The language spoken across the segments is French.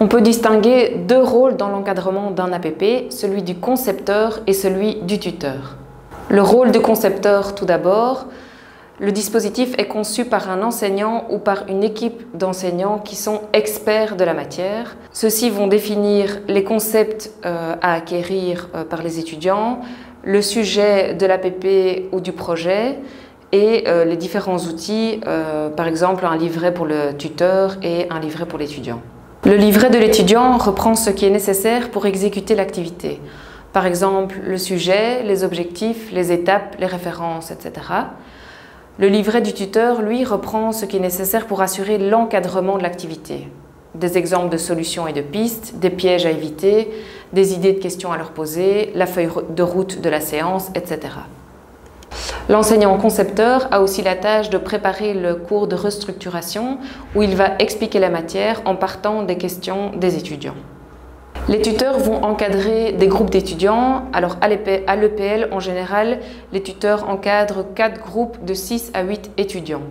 On peut distinguer deux rôles dans l'encadrement d'un APP, celui du concepteur et celui du tuteur. Le rôle du concepteur tout d'abord. Le dispositif est conçu par un enseignant ou par une équipe d'enseignants qui sont experts de la matière. Ceux-ci vont définir les concepts à acquérir par les étudiants, le sujet de l'APP ou du projet et les différents outils, par exemple un livret pour le tuteur et un livret pour l'étudiant. Le livret de l'étudiant reprend ce qui est nécessaire pour exécuter l'activité. Par exemple, le sujet, les objectifs, les étapes, les références, etc. Le livret du tuteur, lui, reprend ce qui est nécessaire pour assurer l'encadrement de l'activité. Des exemples de solutions et de pistes, des pièges à éviter, des idées de questions à leur poser, la feuille de route de la séance, etc. L'enseignant concepteur a aussi la tâche de préparer le cours de restructuration où il va expliquer la matière en partant des questions des étudiants. Les tuteurs vont encadrer des groupes d'étudiants. Alors à l'EPL, en général, les tuteurs encadrent 4 groupes de 6 à 8 étudiants.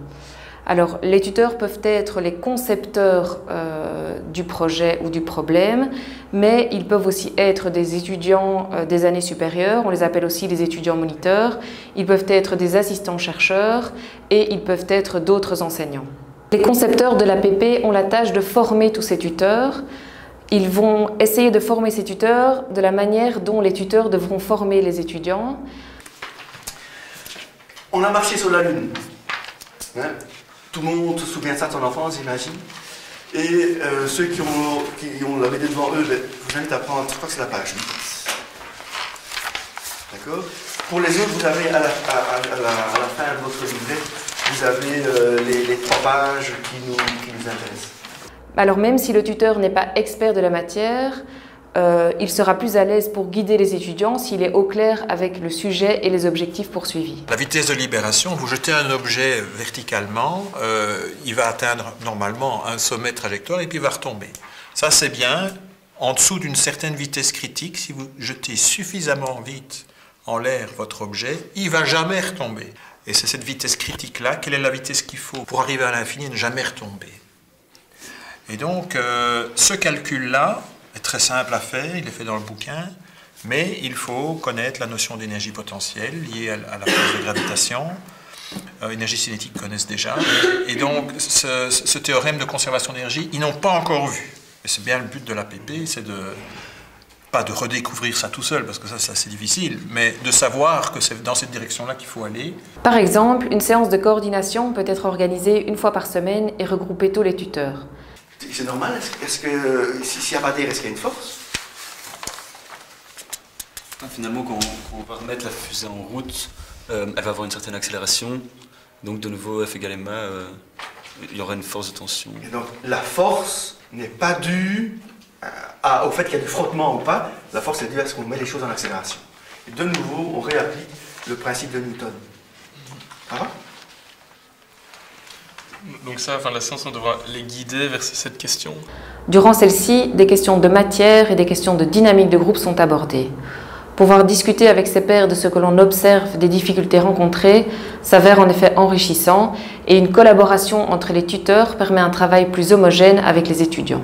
Alors les tuteurs peuvent être les concepteurs du projet ou du problème, mais ils peuvent aussi être des étudiants des années supérieures, on les appelle aussi les étudiants moniteurs, ils peuvent être des assistants chercheurs et ils peuvent être d'autres enseignants. Les concepteurs de l'APP ont la tâche de former tous ces tuteurs. Ils vont essayer de former ces tuteurs de la manière dont les tuteurs devront former les étudiants. On a marché sur la Lune. Hein? Tout le monde se souvient de ça de son enfance, j'imagine. Et ceux qui ont la BD devant eux, je vous invite à prendre, je crois que c'est la page 8. D'accord? Pour les autres, vous avez à la fin de votre livret, vous avez les 3 pages qui nous intéressent. Alors même si le tuteur n'est pas expert de la matière, il sera plus à l'aise pour guider les étudiants s'il est au clair avec le sujet et les objectifs poursuivis. La vitesse de libération, vous jetez un objet verticalement, il va atteindre normalement un sommet de trajectoire et puis il va retomber. Ça c'est bien, en dessous d'une certaine vitesse critique, si vous jetez suffisamment vite en l'air votre objet, il ne va jamais retomber. Et c'est cette vitesse critique-là, quelle est la vitesse qu'il faut pour arriver à l'infini et ne jamais retomber? Et donc, ce calcul-là est très simple à faire, il est fait dans le bouquin, mais il faut connaître la notion d'énergie potentielle liée à la force de gravitation. Énergie cinétique connaissent déjà. Et donc, ce théorème de conservation d'énergie, ils n'ont pas encore vu. Et c'est bien le but de l'APP, c'est pas de redécouvrir ça tout seul, parce que ça c'est assez difficile, mais de savoir que c'est dans cette direction-là qu'il faut aller. Par exemple, une séance de coordination peut être organisée 1 fois par semaine et regrouper tous les tuteurs. C'est normal? Est-ce que s'il n'y a pas d'air, est-ce qu'il y a une force? Finalement, quand on va remettre la fusée en route, elle va avoir une certaine accélération. Donc de nouveau, F égale ma, il y aura une force de tension. Et donc la force n'est pas due au fait qu'il y a du frottement ou pas. La force est due à ce qu'on met les choses en accélération. Et de nouveau, on réapplique le principe de Newton. Ça va? Donc ça, la science, on devra les guider vers cette question. Durant celle-ci, des questions de matière et des questions de dynamique de groupe sont abordées. Pouvoir discuter avec ses pairs de ce que l'on observe des difficultés rencontrées s'avère en effet enrichissant et une collaboration entre les tuteurs permet un travail plus homogène avec les étudiants.